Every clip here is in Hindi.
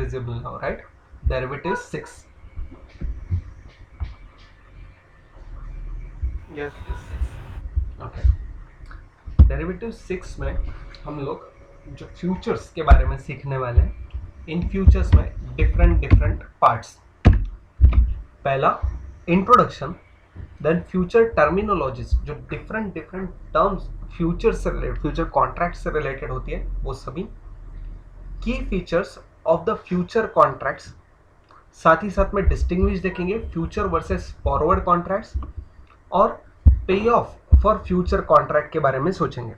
visible now, right? Derivative 6. Yes. Okay, derivative 6 में हम लोग जो फ्यूचर्स के बारे में सीखने वाले हैं. इन फ्यूचर्स में डिफरेंट पार्ट्स. पहला इंट्रोडक्शन, देन फ्यूचर टर्मिनोलॉजीज, जो डिफरेंट टर्म्स फ्यूचर से रिलेटेड, फ्यूचर कॉन्ट्रैक्ट से रिलेटेड होती है वो सभी. की features of the future contracts, साथ ही साथ में डिस्टिंग्विश देखेंगे फ्यूचर वर्सेस फॉरवर्ड कॉन्ट्रैक्ट्स, और पे ऑफ फॉर फ्यूचर कॉन्ट्रैक्ट के बारे में सोचेंगे.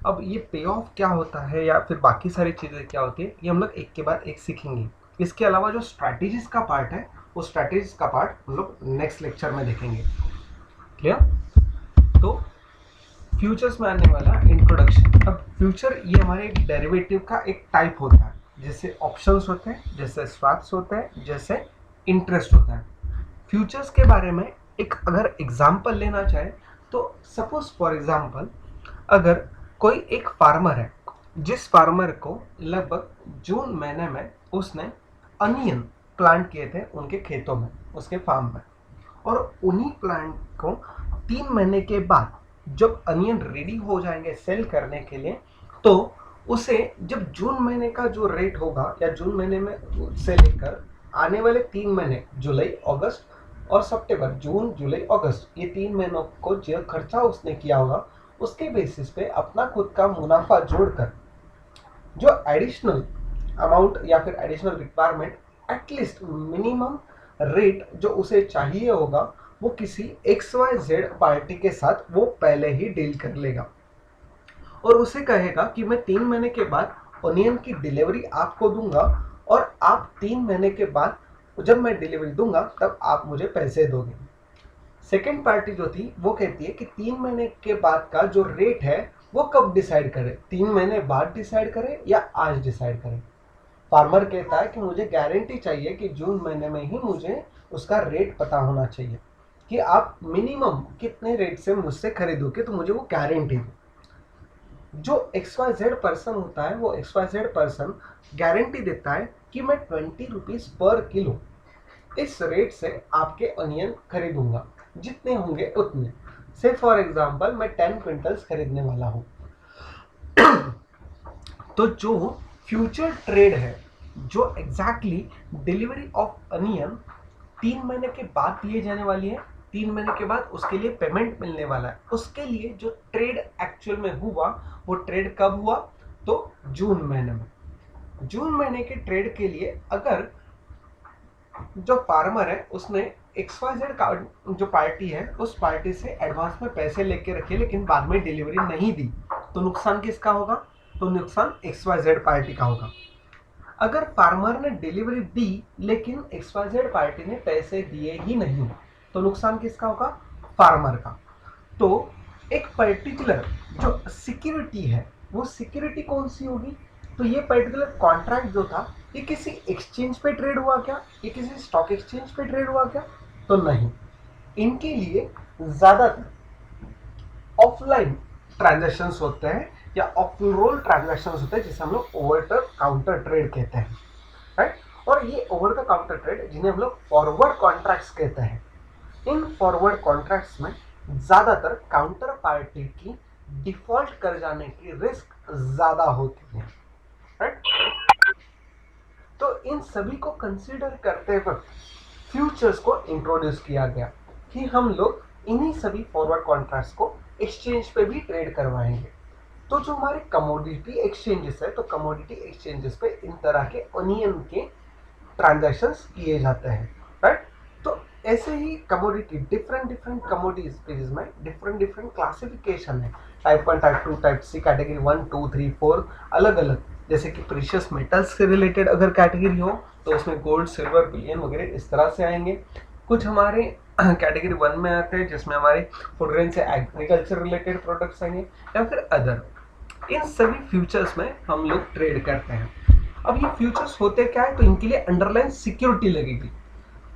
अब ये पे ऑफ क्या होता है या फिर बाकी सारी चीज़ें क्या होती है, ये हम लोग एक के बाद एक सीखेंगे. इसके अलावा जो स्ट्रैटेजीज का पार्ट है, वो स्ट्रैटेजीज का पार्ट हम लोग नेक्स्ट लेक्चर में देखेंगे. क्लियर? तो फ्यूचर्स में आने वाला इंट्रोडक्शन. अब फ्यूचर ये हमारे डेरिवेटिव का एक टाइप होता है, जैसे ऑप्शंस होते हैं, जैसे स्वैप्स होते हैं, जैसे इंटरेस्ट होता है. फ्यूचर्स के बारे में एक अगर एग्जाम्पल लेना चाहे तो सपोज फॉर एग्जाम्पल, अगर कोई एक फार्मर है, जिस फार्मर को लगभग जून महीने में उसने अनियन प्लांट किए थे उनके खेतों में, उसके फार्म में, और उन्हीं प्लांट को 3 महीने के बाद जब अनियन रेडी हो जाएंगे सेल करने के लिए, तो उसे जब जून महीने का जो रेट होगा या जून महीने में से लेकर आने वाले 3 महीने जुलाई अगस्त और सितंबर, जून जुलाई अगस्त, ये 3 महीनों को जो खर्चा उसने किया होगा उसके बेसिस पे अपना खुद का मुनाफा जोड़कर जो एडिशनल अमाउंट या फिर additional requirement, at least minimum rate जो उसे चाहिए होगा, वो किसी XYZ पार्टी के साथ वो पहले ही डील कर लेगा और उसे कहेगा कि मैं 3 महीने के बाद ओनियन की डिलीवरी आपको दूंगा और आप 3 महीने के बाद जब मैं डिलीवरी दूंगा तब आप मुझे पैसे दोगे. सेकेंड पार्टी जो थी वो कहती है कि 3 महीने के बाद का जो रेट है वो कब डिसाइड करे, 3 महीने बाद डिसाइड करे या आज डिसाइड करे. फार्मर कहता है कि मुझे गारंटी चाहिए कि जून महीने में ही मुझे उसका रेट पता होना चाहिए कि आप मिनिमम कितने रेट से मुझसे खरीदोगे, तो मुझे वो गारंटी दो. जो XYZ पर्सन होता है वो XYZ पर्सन गारंटी देता है कि मैं 20 रुपीज पर किलो इस रेट से आपके अनियन खरीदूंगा, जितने होंगे उतने. से फॉर एग्जांपल मैं 10 क्विंटल्स खरीदने वाला हूं. तो जो फ्यूचर ट्रेड है, जो एग्जैक्टली डिलीवरी ऑफ अनियन 3 महीने के बाद दिए जाने वाली है, 3 महीने के बाद उसके लिए पेमेंट मिलने वाला है, उसके लिए जो ट्रेड एक्चुअल में हुआ वो ट्रेड कब हुआ, तो जून महीने में. जून महीने के ट्रेड के लिए अगर जो फार्मर है उसने XYZ का जो पार्टी है उस पार्टी से एडवांस में पैसे लेके रखे लेकिन बाद में डिलीवरी नहीं दी, तो नुकसान किसका होगा, तो नुकसान XYZ पार्टी का होगा. अगर फार्मर ने डिलीवरी दी लेकिन XYZ पार्टी ने पैसे दिए ही नहीं, तो नुकसान किसका होगा, फार्मर का. तो एक पर्टिकुलर जो सिक्योरिटी है वो सिक्योरिटी कौन सी होगी, तो ये पर्टिकुलर कॉन्ट्रैक्ट जो था ये किसी एक्सचेंज पे ट्रेड हुआ क्या, ये किसी स्टॉक एक्सचेंज पे ट्रेड हुआ क्या, तो नहीं. इनके लिए ज्यादातर ऑफलाइन ट्रांजैक्शंस होते हैं या ऑफ रोल ट्रांजैक्शंस होते हैं, जिसे हम लोग ओवर द काउंटर ट्रेड कहते हैं, राइट. और ये ओवर द काउंटर ट्रेड जिन्हें हम लोग फॉरवर्ड कॉन्ट्रैक्ट्स कहते हैं, इन फॉरवर्ड कॉन्ट्रैक्ट्स में ज्यादातर काउंटर पार्टी की डिफॉल्ट कर जाने की रिस्क ज्यादा होती है, राइट. तो इन सभी को कंसीडर करते वक्त फ्यूचर्स को इंट्रोड्यूस किया गया कि हम लोग इन्हीं सभी फॉरवर्ड कॉन्ट्रैक्ट्स को एक्सचेंज पे भी ट्रेड करवाएंगे. तो जो हमारे कमोडिटी एक्सचेंजेस है, तो कमोडिटी एक्सचेंजेस पे इन तरह के ओनियन के ट्रांजैक्शंस किए जाते हैं, राइट. तो ऐसे ही कमोडिटी डिफरेंट कमोडिटीज में डिफरेंट क्लासिफिकेशन है, type 1, type 2, type C, category 1, 2, 3, 4 अलग अलग. जैसे कि प्रीशियस मेटल्स से रिलेटेड अगर कैटेगरी हो तो उसमें गोल्ड, सिल्वर, बिलियन वगैरह इस तरह से आएंगे. कुछ हमारे कैटेगरी 1 में आते हैं जिसमें हमारे फूड ग्रेन से एग्रीकल्चर रिलेटेड प्रोडक्ट्स आएंगे या फिर अदर. इन सभी फ्यूचर्स में हम लोग ट्रेड करते हैं. अब ये फ्यूचर्स होते क्या है, तो इनके लिए अंडरलाइन सिक्योरिटी लगेगी.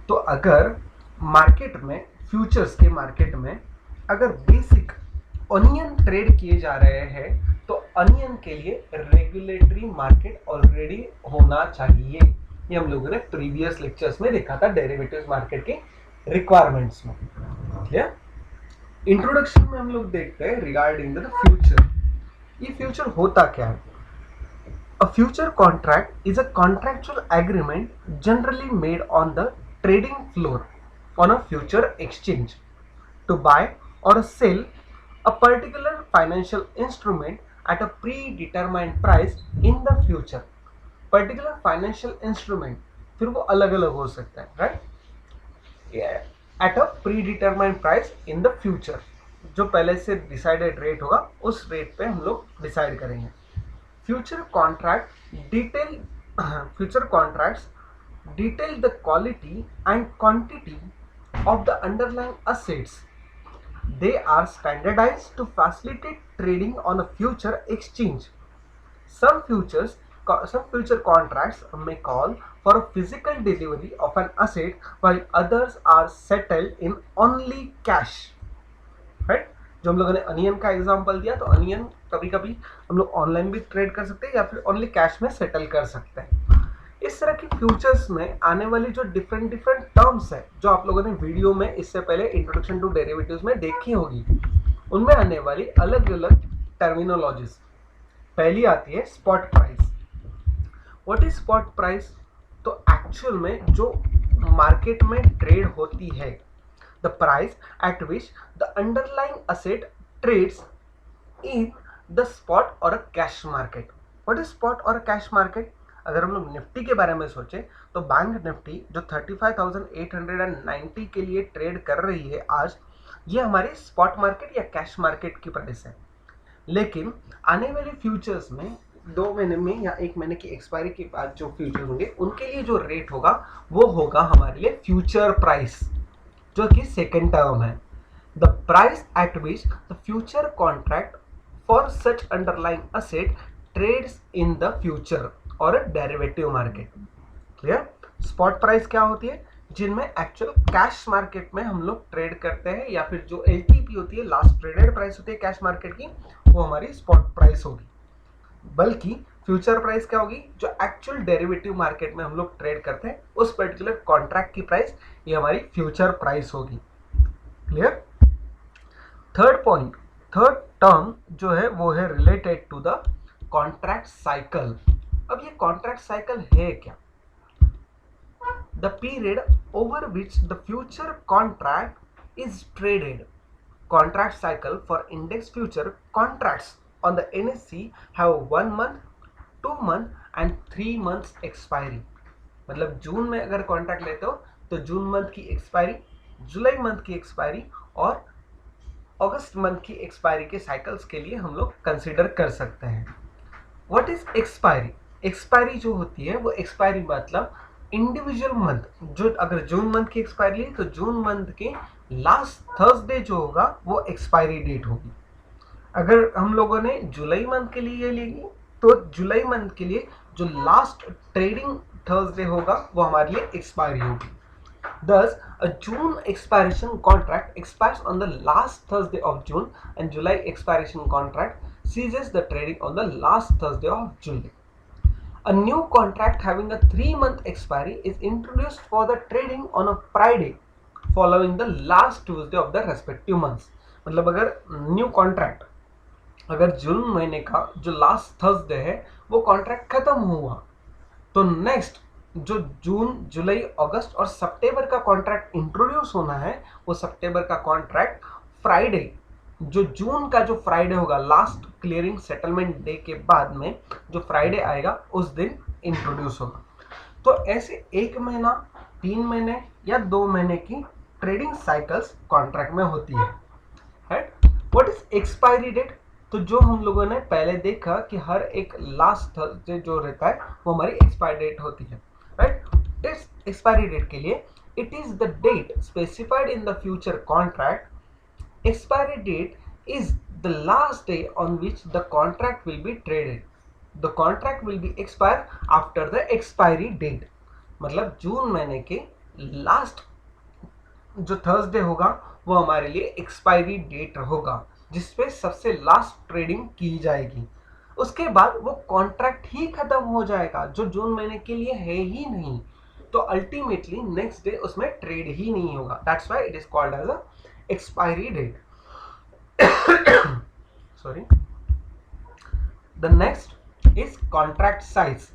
तो अगर मार्केट में, फ्यूचर्स के मार्केट में अगर बेसिक ऑनियन ट्रेड किए जा रहे हैं तो ऑनियन के लिए रेगुलेटरी मार्केट ऑलरेडी होना चाहिए. ये हम लोगों ने प्रीवियस लेक्चर्स में देखा था डेरिवेटिव्स मार्केट की रिक्वायरमेंट्स में। क्लियर? इंट्रोडक्शन में हम लोग देखते हैं रिगार्डिंग द फ्यूचर। ये फ्यूचर होता क्या है? A future contract is a contractual agreement generally made on the trading floor on a future exchange to buy or sell a particular financial instrument at a predetermined price in the future. Particular financial instrument फिर वो अलग अलग हो सकता है, right? At a predetermined price in the future, जो पहले से डिसाइडेड रेट होगा उस रेट पे हम लोग डिसाइड करेंगे। Future contracts detail the quality and quantity of the underlying assets. They are standardized to facilitate trading on a future exchange. Some future contracts may call for a physical delivery of an asset, while others are settled in only cash. Right? जो हम लोगों ने अनियन का एग्जांपल दिया, तो अनियन कभी कभी हम लोग ऑनलाइन भी ट्रेड कर सकते हैं या फिर ओनली कैश में सेटल कर सकते हैं। इस तरह की फ्यूचर्स में आने वाली जो डिफरेंट डिफरेंट टर्म्स है, जो आप लोगों ने वीडियो में इससे पहले इंट्रोडक्शन टू डेरिवेटिव्स में देखी होगी, उनमें आने वाली अलग अलग टर्मिनोलॉजीज। पहली आती है spot price. What is spot price? तो एक्चुअल में जो मार्केट में ट्रेड होती है, the price at which the underlying asset trades in the spot or a cash market. What is spot or a cash market? अगर हम लोग निफ्टी के बारे में सोचें तो बैंक निफ्टी जो 35,890 के लिए ट्रेड कर रही है आज, ये हमारी स्पॉट मार्केट या कैश मार्केट की प्राइस है। लेकिन आने वाले फ्यूचर्स में 2 महीने में या 1 महीने की एक्सपायरी के बाद जो फ्यूचर्स होंगे, उनके लिए जो रेट होगा वो होगा हमारे लिए फ्यूचर प्राइस, जो कि सेकेंड टर्म है। The price at which the future contract for such underlying asset trades in the future और derivative market. Clear? Spot price क्या होती है? जिनमें एक्चुअल कैश मार्केट में हम लोग ट्रेड करते हैं, या फिर जो एलटीपी होती है, लास्ट ट्रेडेड प्राइस होती है कैश मार्केट की, वो हमारी स्पॉट प्राइस होगी। बल्कि फ्यूचर प्राइस क्या होगी? जो एक्चुअल डेरिवेटिव मार्केट में हम लोग ट्रेड करते हैं उस पर्टिकुलर कॉन्ट्रैक्ट की प्राइस, ये हमारी फ्यूचर प्राइस होगी। Clear? Third point, third term जो है वो है related to the contract cycle. अब ये कॉन्ट्रैक्ट साइकिल है क्या? The period over which the future contract is traded. Contract cycle for index future contracts on the NSE have 1 month, 2 month and 3 months expiry। मतलब जून में अगर कॉन्ट्रैक्ट लेते हो तो जून मंथ की एक्सपायरी, जुलाई मंथ की एक्सपायरी और अगस्त मंथ की एक्सपायरी के साइकिल्स के लिए हम लोग कंसिडर कर सकते हैं। What is expiry? एक्सपायरी जो होती है वो एक्सपायरी मतलब इंडिविजुअल मंथ, जो अगर जून मंथ की एक्सपायरी है तो जून मंथ के लास्ट थर्सडे जो होगा वो एक्सपायरी डेट होगी। अगर हम लोगों ने जुलाई मंथ के लिए लेगी तो जुलाई मंथ के लिए जो लास्ट ट्रेडिंग थर्सडे होगा वो हमारे लिए एक्सपायरी होगी। Thus, a June expiration contract expires on the last Thursday of June, and July expiration contract ceases the trading on the last Thursday of July. A new contract having a 3-month expiry is introduced for the trading on a Friday following the last Tuesday of the respective months. मतलब अगर न्यू कॉन्ट्रैक्ट अगर जून महीने का जो लास्ट थर्सडे है वो कॉन्ट्रैक्ट खत्म हुआ, तो नेक्स्ट जो जून, जुलाई, अगस्त और सितंबर का कॉन्ट्रैक्ट इंट्रोड्यूस होना है, वो सितंबर का कॉन्ट्रैक्ट फ्राइडे, जो जून का जो फ्राइडे होगा लास्ट क्लियरिंग सेटलमेंट डे के बाद में जो फ्राइडे आएगा उस दिन इंट्रोड्यूस होगा। तो ऐसे 1 महीना, 3 महीने या 2 महीने की ट्रेडिंग साइकिल्स कॉन्ट्रैक्ट में होती है। What is expiry date? तो जो हम लोगों ने पहले देखा कि हर एक लास्ट थर्सडे जो रहता है वो हमारी एक्सपायरी डेट होती है, राइट? इस एक्सपायरी डेट के लिए it is the date specified in the future contract. Expiry date is the last day on which the contract will be traded. The contract will be expire after the expiry date. मतलब जून महीने के लास्ट जो थर्सडे होगा वो हमारे लिए एक्सपायरी डेट होगा, जिसपे सबसे लास्ट ट्रेडिंग की जाएगी। उसके बाद वो कॉन्ट्रैक्ट ही खत्म हो जाएगा जो जून महीने के लिए है ही नहीं, तो अल्टीमेटली नेक्स्ट डे उसमें ट्रेड ही नहीं होगा। That's why it is called as a expiry date. Sorry. The next is contract size.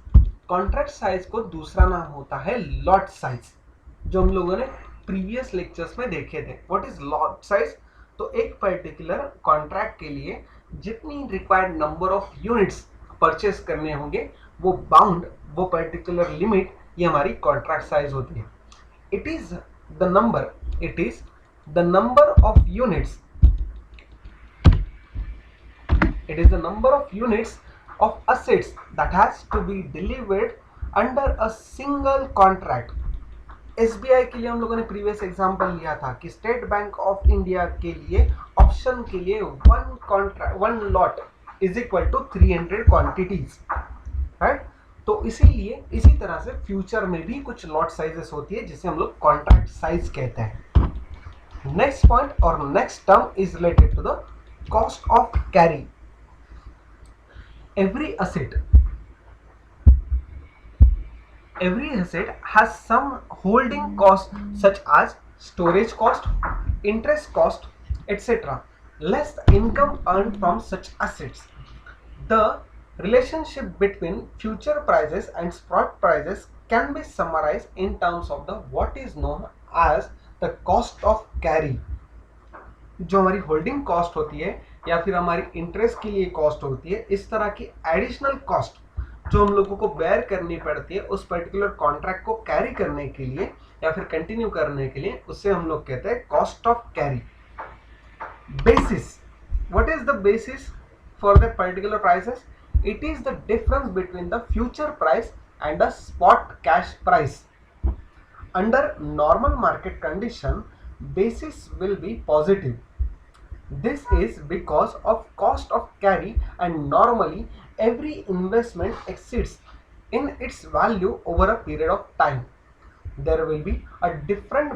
Contract size को दूसरा नाम होता है लॉट साइज, जो हम लोगों ने प्रीवियस लेक्चर्स में देखे थे। What is lot size? तो एक पर्टिकुलर कॉन्ट्रैक्ट के लिए जितनी required number of units purchase करने होंगे वो बाउंड, वो पर्टिकुलर लिमिट, ये हमारी कॉन्ट्रैक्ट साइज होती है। It is the number of units, it is the number of units of assets that has to be delivered under a single contract। SBI के लिए हम लोगों ने प्रीवियस एग्जांपल लिया था कि स्टेट बैंक ऑफ इंडिया के लिए ऑप्शन के लिए one lot is equal to 300 quantities, right. तो इसीलिए इसी तरह से फ्यूचर में भी कुछ लॉट साइजेस होती है जिसे हम लोग कॉन्ट्रैक्ट साइज कहते हैं। नेक्स्ट पॉइंट और next term is related to the cost of carry. Every asset has some holding cost such as storage cost, interest cost, etc. less the income earned from such assets. The relationship between future prices and spot prices can be summarized in terms of the what is known as the cost of carry। जो हमारी होल्डिंग कॉस्ट होती है या फिर हमारी इंटरेस्ट के लिए कॉस्ट होती है, इस तरह की एडिशनल कॉस्ट जो हम लोगों को बेयर करनी पड़ती है उस पर्टिकुलर कॉन्ट्रैक्ट को कैरी करने के लिए या फिर कंटिन्यू करने के लिए, उससे हम लोग कहते हैं cost of carry. Basis, what is the basis for the particular prices? It is the difference between the future price and the spot cash price. Under normal market condition basis will be positive. This is because of cost of carry, and normally every investment exceeds in its value over a period of time. There will be a different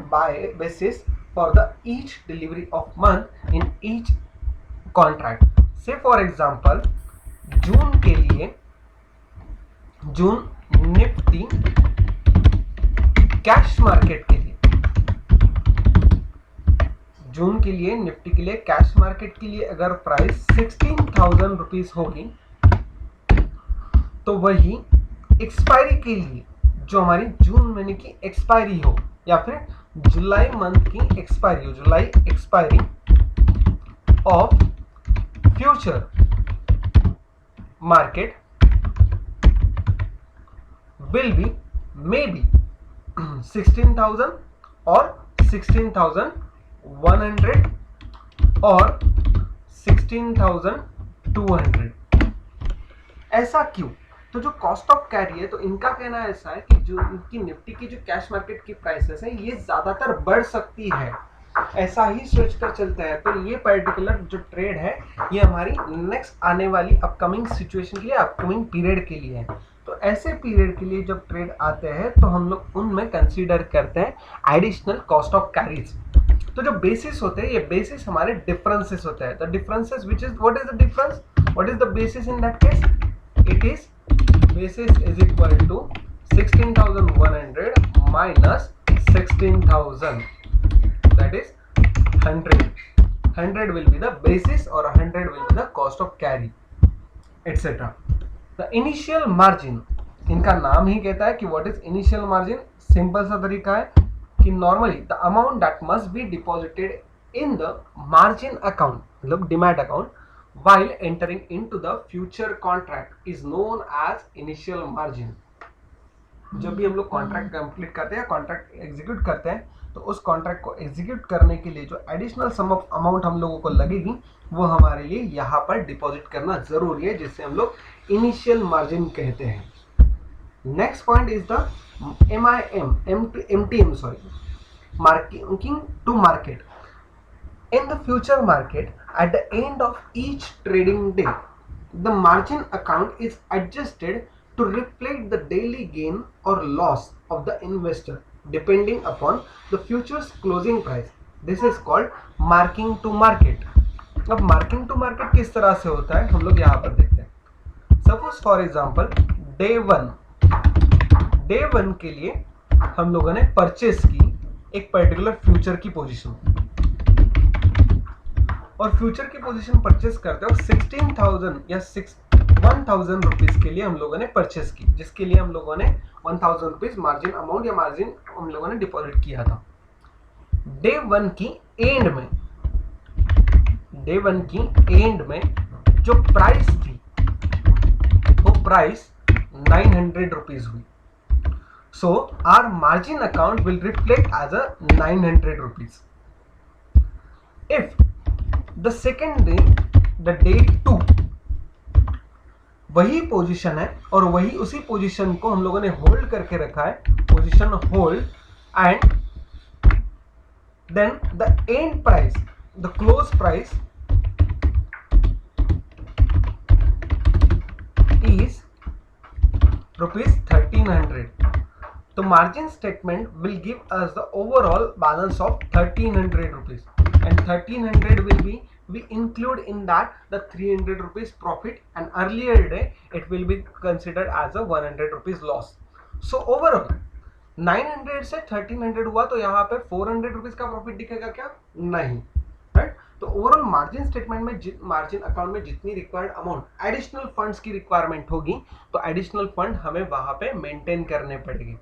basis for the each delivery of month in each contract. Say for example, जून के लिए जून निफ्टी कैश मार्केट के लिए, जून के लिए निफ्टी के लिए कैश मार्केट के लिए अगर प्राइस 16,000 रुपीज होगी, तो वही एक्सपायरी के लिए जो हमारी जून महीने की एक्सपायरी हो या फिर जुलाई मंथ की एक्सपायरी हो, July expiry of future market will be may be 16,000 और 16,100 और 16,200। ऐसा क्यों? तो जो कॉस्ट ऑफ कैरी है, तो इनका कहना ऐसा है कि जो इनकी निफ्टी की जो कैश मार्केट की प्राइसेस है ये ज्यादातर बढ़ सकती है, ऐसा ही सोच कर चलता है। तो ये पर्टिकुलर जो ट्रेड है ये हमारी नेक्स्ट आने वाली अपकमिंग सिचुएशन के लिए, अपकमिंग पीरियड के लिए है। तो ऐसे पीरियड के लिए जब ट्रेड आते हैं तो हम लोग उनमें कंसीडर करते हैं एडिशनल कॉस्ट ऑफ कैरीज। तो जो बेसिस होते हैं ये बेसिस हमारे डिफरेंसेस होते हैं। The differences which is, what is the difference, what is the basis in that case? It is basis is equal to 16,100 minus 16,000, that is 100. 100 will be the basis or 100 will be the cost of carry, etc. The initial margin, इनका नाम ही कहता है कि what is initial margin। Simple सा तरीका है कि normally the amount that must be deposited in the margin account, मतलब demat account, while entering into the future contract is known as initial margin। जब भी हम लोग कॉन्ट्रैक्ट कंप्लीट करते हैं, कॉन्ट्रैक्ट एग्जीक्यूट करते हैं, तो उस कॉन्ट्रैक्ट को एग्जीक्यूट करने के लिए जो एडिशनल सम ऑफ अमाउंट हम लोगों को लगेगी वो हमारे लिए यहाँ पर डिपॉजिट करना जरूरी है, जिससे हम लोग इनिशियल मार्जिन कहते हैं। Next point is the MTM, marking to market. In the future market, at the end of each trading day, the margin account is adjusted to reflect the daily gain or loss of the investor depending upon the future's closing price. This is called marking to market. अब marking to market किस तरह से होता है हम लोग यहाँ पर देखते हैं। Suppose for example day one के लिए हम लोगों ने परचेस की एक पर्टिकुलर फ्यूचर की पोजीशन, और फ्यूचर की पोजीशन परचेस करते वक्त 16,000 या 1,000 रुपीज के लिए हम लोगों ने परचेस की, जिसके लिए हम लोगों ने 1,000 रुपीज मार्जिन अमाउंट या मार्जिन हम लोगों ने डिपॉजिट किया था। डे वन की एंड में जो प्राइस थी वो प्राइस 900 रुपीज हुई। So our margin account will reflect as a 900 rupees. If the second day, the day 2, वही पोजीशन है और वही उसी पोजीशन को हम लोगों ने होल्ड करके रखा है, position hold, and then the end price, the close price is ₹1300. The margin statement will give us the overall balance of 1300 rupees, and 1300 will be, we include in that the 300 rupees profit, and earlier day it will be considered as a 100 rupees loss. So overall 900 से 1300 हुआ, तो यहाँ पे 400 रुपीज का प्रॉफिट दिखेगा क्या? नहीं, राइट। तो ओवरऑल मार्जिन स्टेटमेंट में, मार्जिन अकाउंट में जितनी रिक्वायर्ड अमाउंट एडिशनल फंड्स की रिक्वायरमेंट होगी, तो एडिशनल फंड हमें वहां पे मेंटेन करने पड़ेंगे।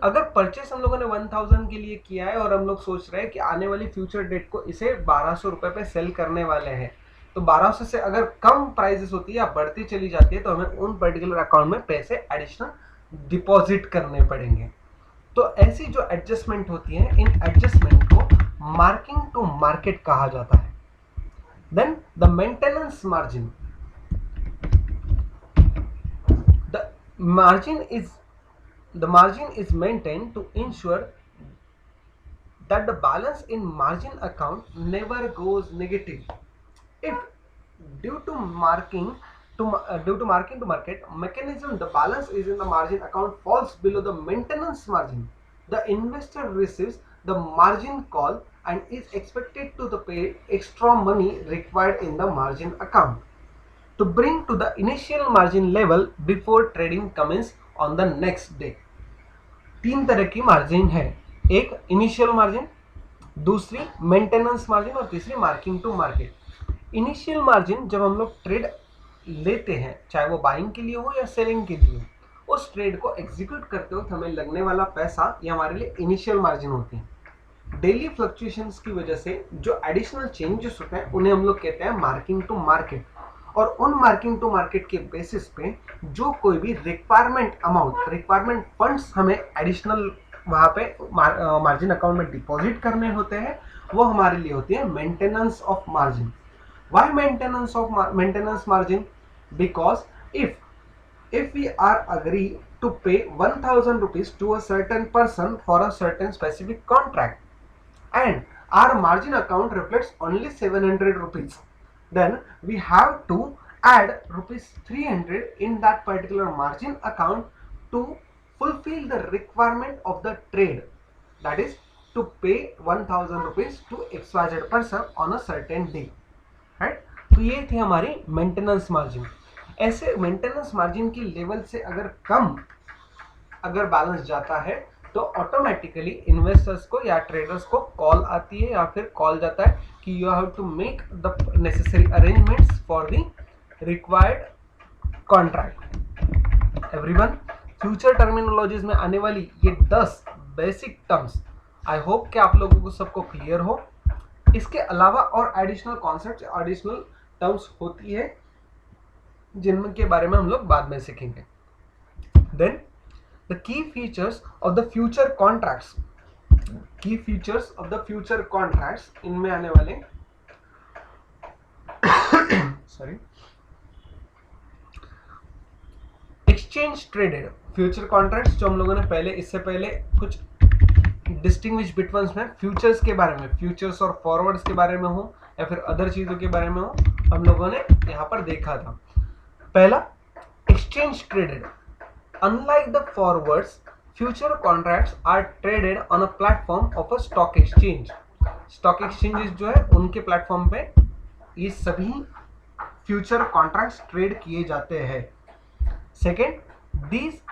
अगर परचेस हम लोगों ने 1,000 के लिए किया है और हम लोग सोच रहे हैं कि आने वाली फ्यूचर डेट को इसे 1,200 रुपए पे सेल करने वाले हैं, तो 1,200 से अगर कम प्राइसेस होती है या बढ़ती चली जाती है, तो हमें उन पर्टिकुलर अकाउंट में पैसे एडिशनल डिपॉजिट करने पड़ेंगे। तो ऐसी जो एडजस्टमेंट होती है, इन एडजस्टमेंट को मार्किंग टू मार्केट कहा जाता है। Then the maintenance margin, the margin is maintained to ensure that the balance in margin account never goes negative. If due to marking to market mechanism, the balance is in the margin account falls below the maintenance margin, the investor receives the margin call and is expected to pay extra money required in the margin account to bring to the initial margin level before trading commence on the next day. 3 तरह की मार्जिन है, एक इनिशियल मार्जिन, दूसरी मेंटेनेंस मार्जिन, और तीसरी marking to market. Initial margin जब हम लोग ट्रेड लेते हैं, चाहे वो बाइंग के लिए हो या सेलिंग के लिए, उस ट्रेड को एग्जीक्यूट करते वक्त हमें लगने वाला पैसा, ये हमारे लिए इनिशियल मार्जिन होती है। डेली फ्लक्चुएशंस की वजह से जो एडिशनल चेंजेस होते हैं उन्हें हम लोग कहते हैं मार्किंग टू मार्केट, और उन मार्किंग टू मार्केट के बेसिस पे जो कोई भी रिक्वायरमेंट फंड्स हमें एडिशनल वहाँ पे मार्जिन अकाउंट में डिपॉजिट करने होते हैं, वो हमारे लिए होती है maintenance of margin. Why maintenance margin? Because if we are agree to pay 1,000 rupees to a certain person for a certain specific contract, and our margin account reflects only 700 rupees, then we have to add rupees 300 in that particular margin account to fulfill the requirement of the trade, that is to pay 1,000 rupees to XYZ person on a certain day, right? तो ये थी हमारी मेंटेनेंस मार्जिन। ऐसे मेंटेनेंस मार्जिन की लेवल से अगर बैलेंस जाता है, तो ऑटोमेटिकली इन्वेस्टर्स को या ट्रेडर्स को कॉल आती है, या फिर कॉल जाता है कि you have to make the necessary arrangements for the required contract. Everyone, future terminologies में आने वाली ये 10 बेसिक टर्म्स, आई होप कि आप लोगों को सबको क्लियर हो। इसके अलावा और एडिशनल कॉन्सेप्ट, एडिशनल टर्म्स होती है जिनके बारे में हम लोग बाद में सीखेंगे। Then the key features of the future contracts, इनमें आने वाले sorry exchange traded future contracts, जो हम लोगों ने इससे पहले कुछ डिस्टिंग्विश बिटवीन में फ्यूचर्स के बारे में, फ्यूचर्स और फॉरवर्ड्स के बारे में हो या फिर अदर चीजों के बारे में हो, हम लोगों ने यहाँ पर देखा था। पहला, exchange traded. Unlike the forwards, future contracts are traded on a platform of a stock exchange. Stock exchanges जो है उनके प्लेटफॉर्म पे ये सभी फ्यूचर कॉन्ट्रैक्ट्स ट्रेड किए जाते हैं। Second, these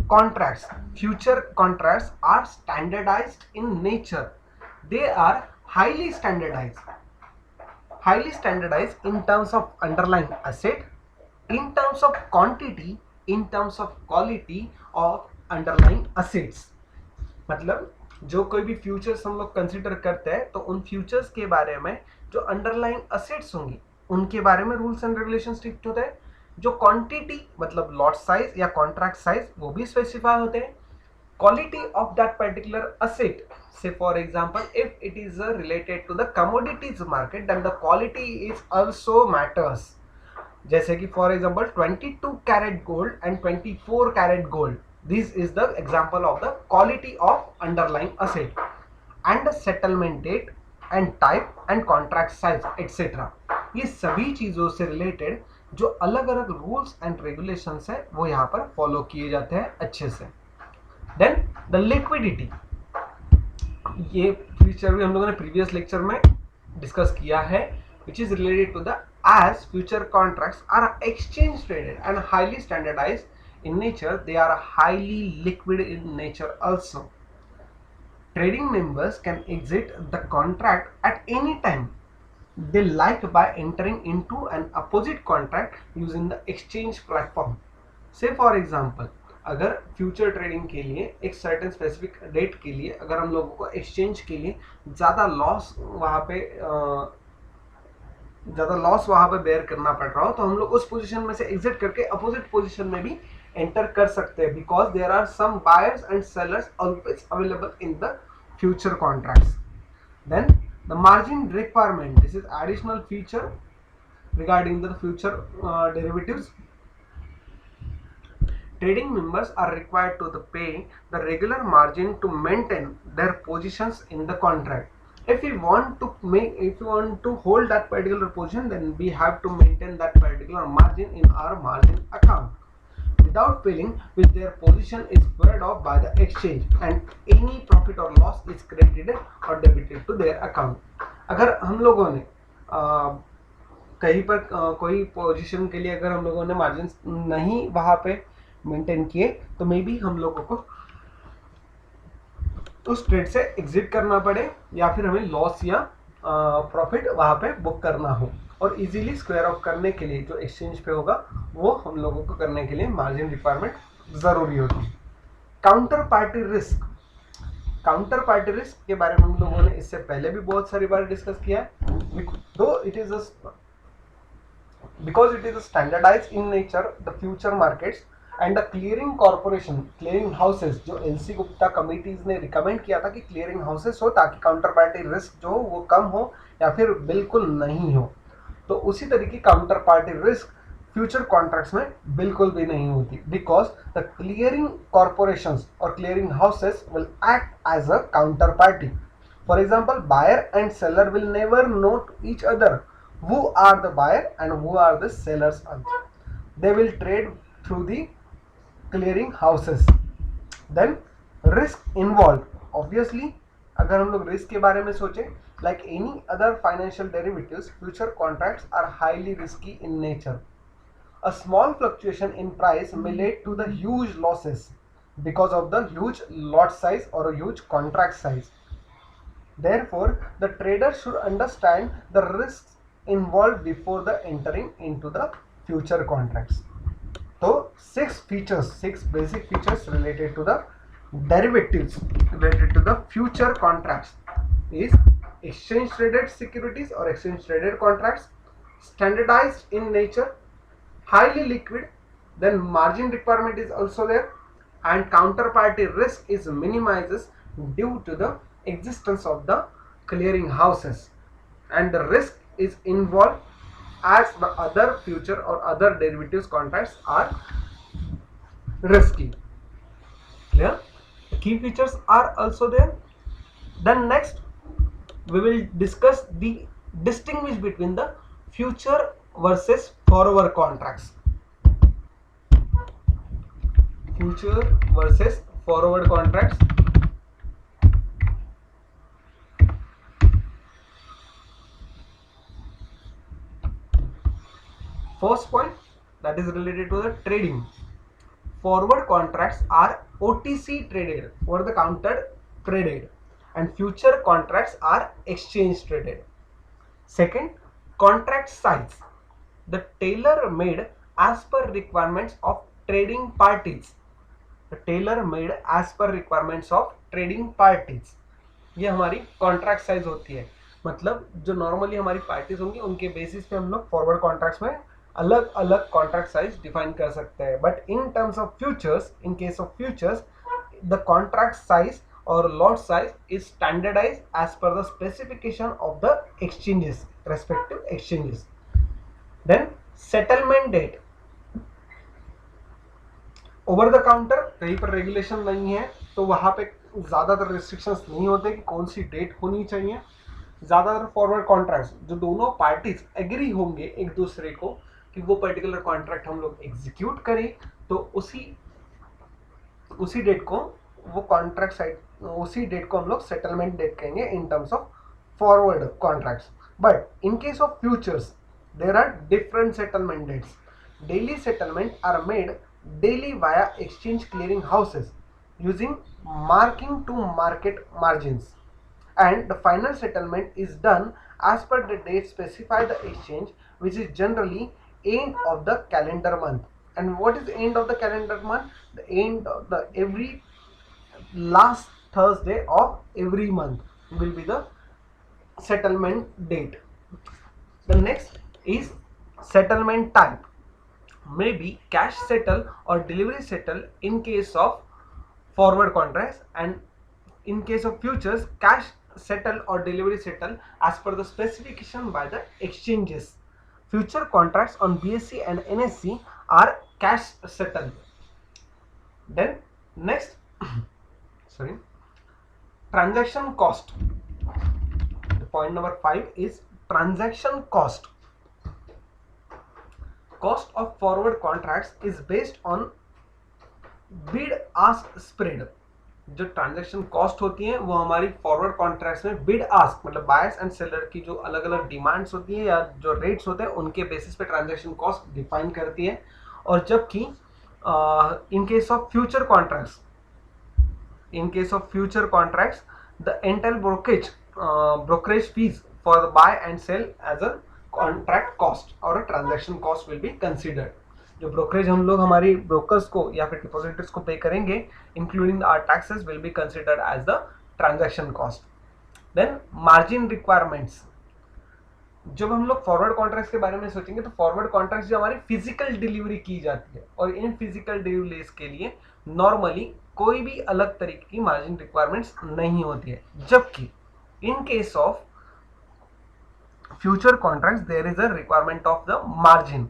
contracts, future contracts, are standardized in nature. They are highly standardized in terms of underlying asset, in terms of quantity, in terms of quality of underlying assets. मतलब जो कोई भी फ्यूचर्स हम लोग कंसिडर करते हैं तो उन फ्यूचर्स के बारे में जो अंडरलाइंग असेट्स होंगी उनके बारे में रूल्स एंड रेगुलेशन स्ट्रिक्ट होते हैं. जो क्वांटिटी मतलब लॉट साइज या कॉन्ट्रैक्ट साइज वो भी स्पेसिफाई होते हैं. Quality of that particular asset, say for example if it is related to the commodities market, then the quality is also matters. जैसे कि for example 22 carat gold and 24 carat gold, this is the example of the quality of underlying asset. And settlement date and type and contract size etcetera, ये सभी चीजों से रिलेटेड जो अलग अलग रूल्स एंड रेगुलेशंस है वो यहाँ पर फॉलो किए जाते हैं अच्छे से. देन द लिक्विडिटी, ये फीचर भी हम लोगों ने प्रीवियस लेक्चर में डिस्कस किया है, which is related to the as future contracts are exchange traded and highly standardized in nature, they are highly liquid in nature also. Trading members can exit the contract at any time they like by entering into an opposite contract using the exchange platform. Say for example, अगर फ्यूचर ट्रेडिंग के लिए एक सर्टेन स्पेसिफिक डेट के लिए अगर हम लोगों को एक्सचेंज के लिए ज़्यादा लॉस वहाँ पे बेयर करना पड़ रहा हो तो हम लोग उस पोजीशन में से एग्जिट करके अपोजिट पोजीशन में भी एंटर कर सकते हैं, because there are some buyers and sellers always available in the future contracts. Then the margin requirement, this is additional feature regarding the future derivatives. Trading members are required to pay the regular margin to maintain their positions in the contract. If we want to hold that particular position, then we have to maintain that particular margin in our margin account. Without failing, with their position is squared off by the exchange and any profit or loss is credited or debited to their account. अगर हम लोगों ने कहीं पर कोई पोजीशन के लिए अगर हम लोगों ने मार्जिन नहीं वहां पे मेंटेन किए तो मे बी हम लोगों को उस ट्रेड से एग्जिट करना पड़े या फिर हमें लॉस या प्रॉफिट वहां पे बुक करना हो. और इजीली स्क्वायर ऑफ करने के लिए जो एक्सचेंज पे होगा वो हम लोगों को करने के लिए मार्जिन रिक्वायरमेंट जरूरी होती है. Counter party risk, counter party risk के बारे में हम लोगों ने इससे पहले भी बहुत सारी बार डिस्कस किया है. Because it is standardized in nature, the future markets and the clearing corporation, clearing houses, जो एलसी गुप्ता कमिटीज ने रिकमेंड किया था कि क्लियरिंग हाउसेस हो ताकि काउंटर पार्टी रिस्क जो हो वो कम हो या फिर बिल्कुल नहीं हो. तो उसी तरीके counter party risk future contracts में बिल्कुल भी नहीं होती, बिकॉज द क्लियरिंग कॉर्पोरेशंस और clearing houses will act as a counter party. For example, buyer and seller will never know to each other who are the buyer and who are the sellers also. They will trade through the clearing houses. Then risk involved, obviously अगर हम लोग रिस्क के बारे में सोचें, like any other financial derivatives, future contracts are highly risky in nature. A small fluctuation in price may lead to the huge losses because of the huge lot size or a huge contract size. Therefore, the trader should understand the risks involved before the entering into the future contracts. So six basic features related to the derivatives related to the future contracts is exchange traded securities or exchange traded contracts, standardized in nature, highly liquid, then margin requirement is also there, and counterparty risk is minimizes due to the existence of the clearing houses, and the risk is involved as the other future or other derivatives contracts are risky. Clear? The key features are also there. Then next we will discuss the distinguish between the future versus forward contracts. Future versus forward contracts. First point, that is related to the trading. forward contracts are OTC traded, over the counter traded, and future contracts are exchange traded. Second, contract size, the tailor made as per requirements of trading parties, the tailor made as per requirements of trading parties. ये हमारी कॉन्ट्रैक्ट साइज होती है, मतलब जो नॉर्मली हमारी पार्टीज होंगी उनके बेसिस पे हम लोग फॉरवर्ड कॉन्ट्रैक्ट्स में अलग अलग कॉन्ट्रैक्ट साइज डिफाइन कर सकते हैं. But in terms of futures, in case of futures, the contract size और lot size is standardise as per the specification of the exchanges, respective exchanges. Then settlement date, over the counter कहीं पर रेगुलेशन नहीं है तो वहां पे ज्यादातर रिस्ट्रिक्शंस नहीं होते कि कौन सी डेट होनी चाहिए. ज्यादातर फॉरवर्ड कॉन्ट्रैक्ट्स जो दोनों पार्टीज एग्री होंगे एक दूसरे को कि वो पर्टिकुलर कॉन्ट्रैक्ट हम लोग एग्जीक्यूट करें, तो उसी डेट को वो कॉन्ट्रैक्ट साइड, उसी डेट को हम लोग सेटलमेंट डेट कहेंगे in terms of forward contracts. But in case of futures there are different settlement dates. Daily settlement are made daily via exchange clearing houses using marking to market margins, and the final settlement is done as per the date specified the exchange, which is generally end of the calendar month. And what is end of the calendar month? The end of the every last Thursday of every month will be the settlement date. The next is settlement type, may be cash settle or delivery settle in case of forward contracts, and in case of futures cash settle or delivery settle as per the specification by the exchanges. Future contracts on BSE and NSE are cash settle. Then next sorry, transaction cost. The point number 5 is transaction cost. Cost of forward contracts is based on bid ask spread. जो ट्रांजैक्शन कॉस्ट होती है वो हमारी फॉरवर्ड कॉन्ट्रैक्ट्स में बिड आस्क, मतलब बायर्स एंड सेलर की जो अलग अलग डिमांड्स होती है या जो रेट्स होते हैं उनके बेसिस पे ट्रांजैक्शन कॉस्ट डिफाइन करती है. और जबकि in case of future contracts, in case of future contracts the entire brokerage fees for the buy and sell as a contract cost और transaction cost will be considered. जो ब्रोकरेज हम लोग हमारी ब्रोकर्स को या फिर डिपॉजिटर्स को पे करेंगे including our taxes will be considered as the transaction cost. Then margin requirements. जब हम लोग फॉरवर्ड कॉन्ट्रैक्ट्स के बारे में सोचेंगे तो फॉरवर्ड कॉन्ट्रैक्ट्स जो हमारी फिजिकल डिलीवरी की जाती है, और इन फिजिकल डिलीवरीज के लिए नॉर्मली कोई भी अलग तरीके की मार्जिन रिक्वायरमेंट्स नहीं होती है. जबकि in case of future contracts there is a requirement of the margin.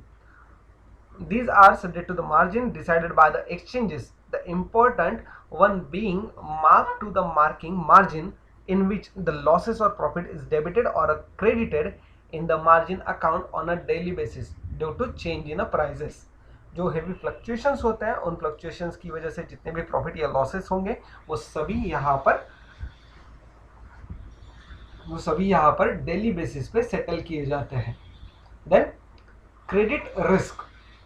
These are subject to the margin decided by the exchanges, the important one being marked to the marking margin, in which the losses or profit is debited or credited in the margin account on a daily basis due to change in the prices. जो हेवी फ्लक्चुएशंस होते हैं उन फ्लक्चुएशंस की वजह से जितने भी प्रॉफिट या लॉसेस होंगे वो सभी यहाँ पर डेली बेसिस पे सेटल किए जाते हैं. Then credit risk.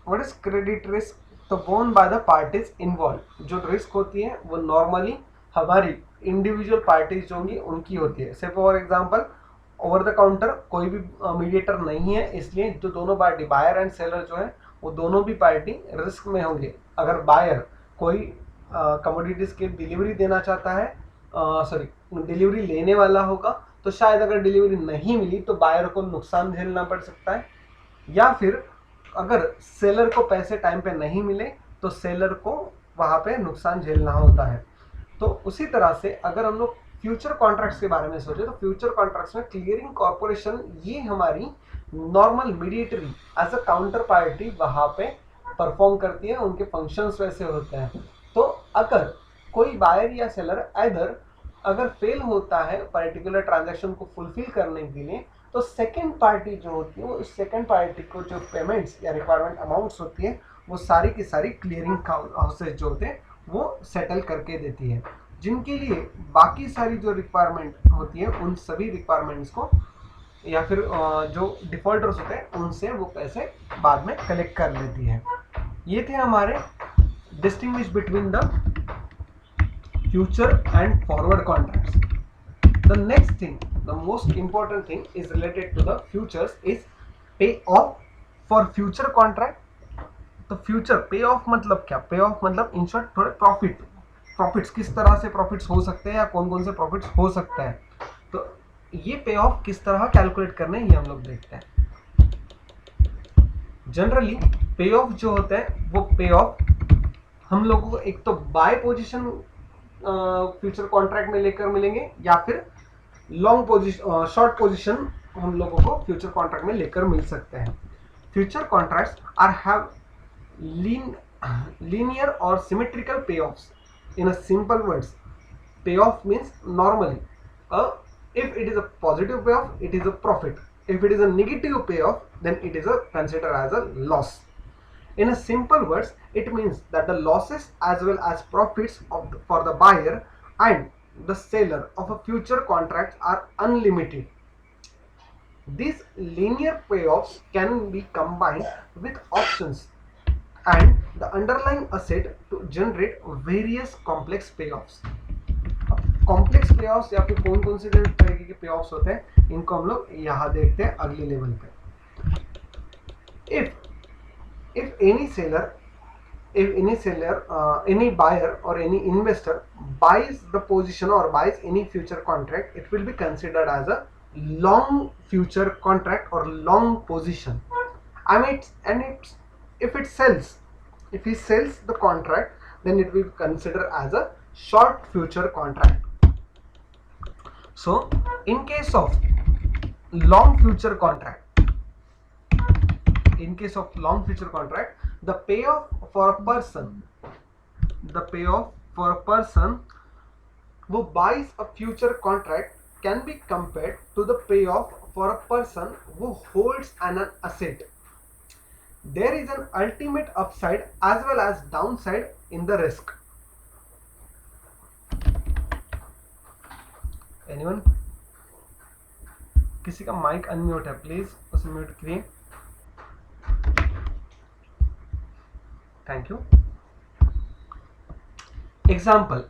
What is credit risk? तो borne by the parties involve. जो रिस्क होती है वो नॉर्मली हमारी इंडिविजुअल पार्टीज जो होंगी उनकी होती है. से for example over the counter कोई भी मीडिएटर नहीं है, इसलिए जो दोनों पार्टी बायर एंड सेलर जो है वो दोनों भी पार्टी रिस्क में होंगे. अगर बायर कोई कमोडिटीज की डिलीवरी देना चाहता है, डिलीवरी लेने वाला होगा, तो शायद अगर डिलीवरी नहीं मिली तो बायर को नुकसान झेलना पड़ सकता है, या फिर अगर सेलर को पैसे टाइम पे नहीं मिले तो सेलर को वहाँ पे नुकसान झेलना होता है. तो उसी तरह से अगर हम लोग फ्यूचर कॉन्ट्रैक्ट्स के बारे में सोचे तो फ्यूचर कॉन्ट्रैक्ट्स में क्लियरिंग कॉर्पोरेशन ये हमारी normal mediatory as a counter party वहाँ पे परफॉर्म करती है, उनके फंक्शंस वैसे होते हैं. तो अगर कोई बायर या सेलर अगर फेल होता है पर्टिकुलर ट्रांजैक्शन को फुलफिल करने के लिए, तो सेकंड पार्टी जो होती है वो सेकंड पार्टी को जो पेमेंट्स या रिक्वायरमेंट अमाउंट्स होती है वो सारी की सारी क्लियरिंग हाउसेज जो होते हैं वो सेटल करके देती है, जिनके लिए बाकी सारी जो रिक्वायरमेंट होती है उन सभी रिक्वायरमेंट्स को या फिर जो डिफॉल्टर्स होते हैं उनसे वो पैसे बाद में कलेक्ट कर लेती है. ये थे हमारे distinguish between the future and forward contracts. The next thing, the most important thing is related to the futures is payoff for future contract. तो फ्यूचर पे ऑफ मतलब क्या? पे ऑफ मतलब इन शॉर्ट थोड़े प्रॉफिट्स किस तरह से प्रॉफिट्स हो सकते हैं या कौन कौन से प्रॉफिट्स हो सकते हैं, तो ये पे ऑफ किस तरह कैलकुलेट करने ये हम लोग देखते हैं. जनरली पे ऑफ जो होते हैं वो पे ऑफ हम लोगों को एक तो बाय पोजीशन फ्यूचर कॉन्ट्रैक्ट में लेकर मिलेंगे या फिर लॉन्ग पोजीशन शॉर्ट पोजीशन हम लोगों को फ्यूचर कॉन्ट्रैक्ट में लेकर मिल सकते हैं. Future contracts are have linear or symmetrical payoffs. In a simple words, payoff means normally if it is a positive payoff, it is a profit. If it is a negative payoff, then it is considered as a loss. In a simple words, it means that the losses as well as profits for the buyer and the seller of a future contract are unlimited. These linear payoffs can be combined with options and the underlying asset to generate various complex payoffs. Complex payoffs या फिर कौन कौन से तरीके के payoffs होते हैं इनको हम लोग यहाँ देखते हैं अगले लेवल पे. If any seller, any buyer or any investor buys the position or buys any future contract, it will be considered as a long future contract or long position. If he sells the contract, then it will be considered as a short future contract. So in case of long future contract, the payoff for a person who buys a future contract can be compared to the payoff for a person who holds an asset. There is an ultimate upside as well as downside in the risk. Anyone? किसी का माइक अनम्यूट है, प्लीज उसे म्यूट करिए. Thank you. एग्जाम्पल,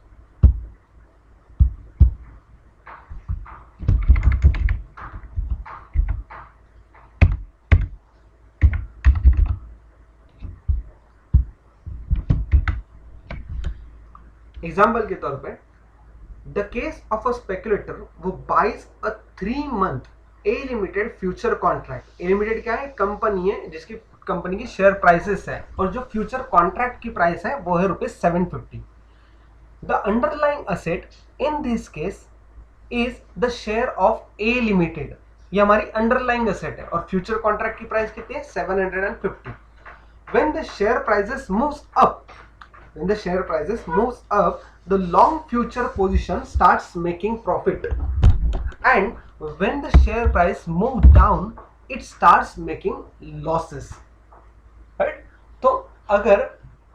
एग्जाम्पल के तौर पे the case of a speculator वो buys a 3-month A limited future contract. A limited क्या है? कंपनी है जिसकी कंपनी की शेयर प्राइसेस है और जो फ्यूचर कॉन्ट्रैक्ट की प्राइस है वो है ₹750. The underlying asset in this case is the share of A limited. ये हमारी अंडरलाइंग असेट है और फ्यूचर कॉन्ट्रैक्ट की प्राइस कितनी है? 750. When the share prices moves up, the long future position starts making profit, and when the share price move down, it starts making losses. Right? तो अगर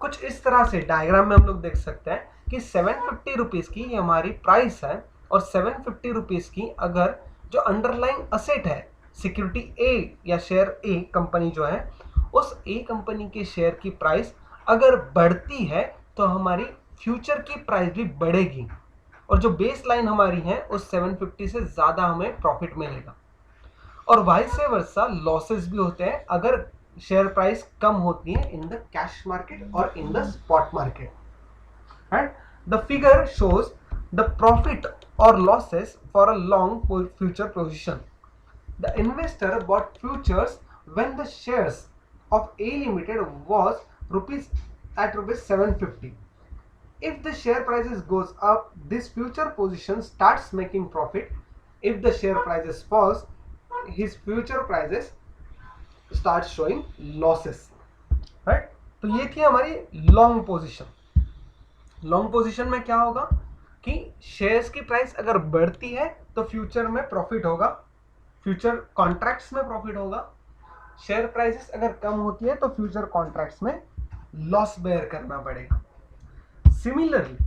कुछ इस तरह से डायग्राम में हम लोग देख सकते हैं कि 750 रुपीज की ये हमारी प्राइस है और 750 रुपीज की अगर जो अंडरलाइंग असेट है, सिक्योरिटी ए या शेयर ए कंपनी जो है, उस ए कंपनी के शेयर की प्राइस अगर बढ़ती है तो हमारी फ्यूचर की प्राइस भी बढ़ेगी और जो बेस लाइन हमारी है उस 750 से ज़्यादा हमें प्रॉफिट मिलेगा. और वाइस वर्सा लॉसेस भी होते हैं अगर शेयर प्राइस कम होती है इन द कैश मार्केट और in the spot market. Right? The figure shows the profit और losses for a long future position. The investor bought futures when the shares of A limited was ₹750. If the share prices goes up, this future position starts making profit. If the share prices falls, his future prices start showing losses. Right? तो ये थी हमारी लॉन्ग पोजीशन. लॉन्ग पोजीशन में क्या होगा कि शेयर्स की प्राइस अगर बढ़ती है तो फ्यूचर में प्रॉफिट होगा, फ्यूचर कॉन्ट्रैक्ट्स में प्रॉफिट होगा. शेयर प्राइसेस अगर कम होती है तो फ्यूचर कॉन्ट्रैक्ट्स में लॉस बेयर करना पड़ेगा. सिमिलरली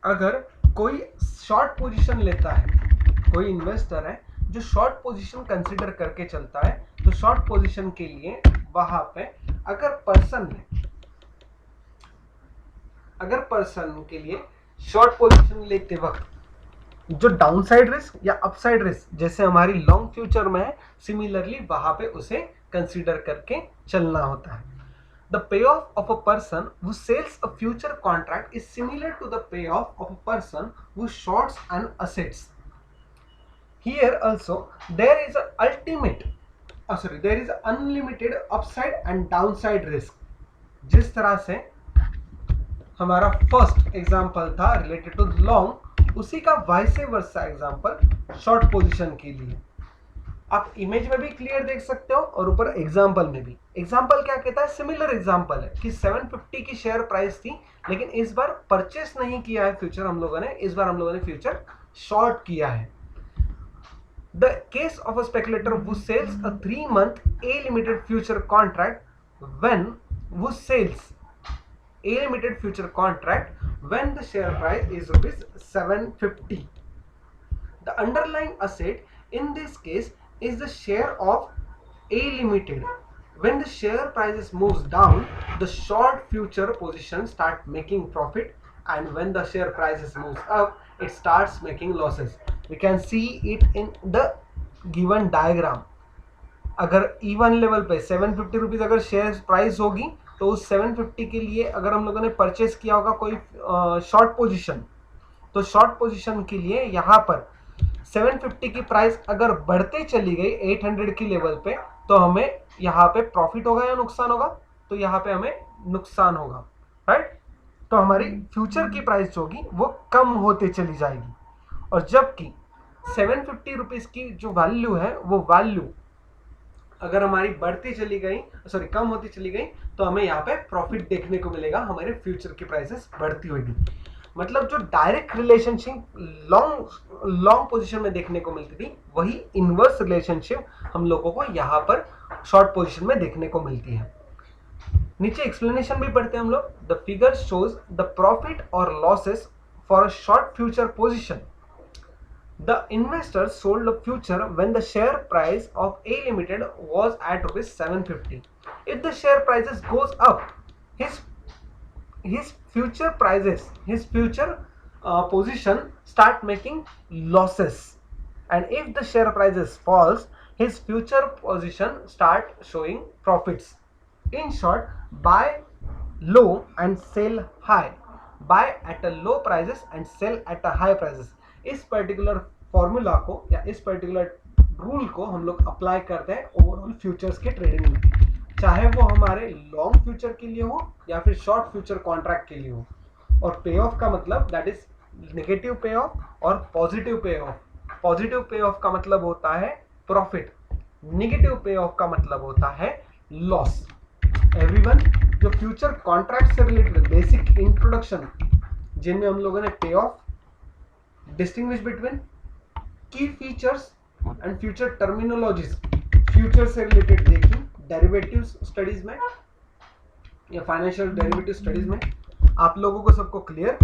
अगर कोई शॉर्ट पोजीशन लेता है, कोई इन्वेस्टर है जो शॉर्ट पोजीशन कंसीडर करके चलता है, तो शॉर्ट पोजीशन के लिए वहां पे अगर पर्सन ने अगर पर्सन के लिए शॉर्ट पोजीशन लेते वक्त जो डाउनसाइड रिस्क या अपसाइड रिस्क जैसे हमारी लॉन्ग फ्यूचर में है, सिमिलरली वहां पे उसे कंसीडर करके चलना होता है. The pay of of a person who sells a future contract is similar to the payoff of a person who shorts an assets. Here also there is a there is a unlimited upside and downside risk. जिस तरह से हमारा फर्स्ट एग्जांपल था रिलेटेड टू लॉन्ग, उसी का vice versa example short position के लिए. आप इमेज में भी क्लियर देख सकते हो और ऊपर एग्जांपल में भी. एग्जांपल क्या कहता है, सिमिलर एग्जांपल है कि 750 की शेयर प्राइस थी, लेकिन इस बार परचेस नहीं किया है फ्यूचर हम लोगों ने, इस बार हम लोगों ने फ्यूचर शॉर्ट किया है. The case of a speculator who sells a 3-month A limited future contract when the share price is rupees 750. The underlying asset in this case is the share of A limited. When the share prices moves down, the short future position start making profit, and when the share prices moves up, it starts making losses. We can see it in the given diagram. अगर इवन लेवल पे 750 रुपीज अगर शेयर प्राइस होगी, तो उस 750 के लिए अगर हम लोगों ने परचेस किया होगा कोई शॉर्ट पोजीशन, तो शॉर्ट पोजीशन के लिए यहाँ पर 750 की प्राइस अगर बढ़ते चली गई 800 की लेवल पे, तो हमें यहाँ पे प्रॉफिट होगा या नुकसान होगा, तो यहाँ पे हमें नुकसान होगा, राइट. तो हमारी फ्यूचर की प्राइस होगी वो कम होते चली जाएगी, और जबकि 750 रुपीज की जो वैल्यू है वो वैल्यू अगर हमारी बढ़ती चली गई, कम होती चली गई, तो हमें यहाँ पे प्रॉफिट देखने को मिलेगा, हमारे फ्यूचर की प्राइसेस बढ़ती होगी. मतलब जो डायरेक्ट रिलेशनशिप लॉन्ग पोजीशन में देखने को मिलती थी, वही इनवर्स रिलेशनशिप हम लोगों को यहाँ पर शॉर्ट पोजीशन में देखने को मिलती है. नीचे एक्सप्लेनेशन भी पढ़ते हैं हम लोग. The figure shows the profit और losses for a short future position. The investor sold a future when the share price of A Limited was at rupees 750. If the share prices goes up, his future position start making losses, and if the share prices falls, his future position start showing profits. In short, buy low and sell high. Buy at a low prices and sell at a high prices. इस पर्टिकुलर फॉर्मूला को या इस पर्टिकुलर रूल को हम लोग अप्लाई करते हैं ओवरऑल फ्यूचर्स के ट्रेडिंग में, चाहे वो हमारे लॉन्ग फ्यूचर के लिए हो या फिर शॉर्ट फ्यूचर कॉन्ट्रैक्ट के लिए हो. और पे ऑफ का मतलब दैट इज नेगेटिव पे ऑफ और positive pay of. Positive pay of का मतलब होता है प्रॉफिट, नेगेटिव पे ऑफ का मतलब होता है लॉस. एवरीवन, जो फ्यूचर कॉन्ट्रैक्ट से रिलेटेड बेसिक इंट्रोडक्शन जिनमें हम लोगों ने पे ऑफ, डिस्टिंग्विश बिटवीन की features and future terminologies future से रिलेटेड देखी डेरिवेटिव स्टडीज में या फाइनेंशियल डेरिवेटिव स्टडीज में, आप लोगों को सबको क्लियर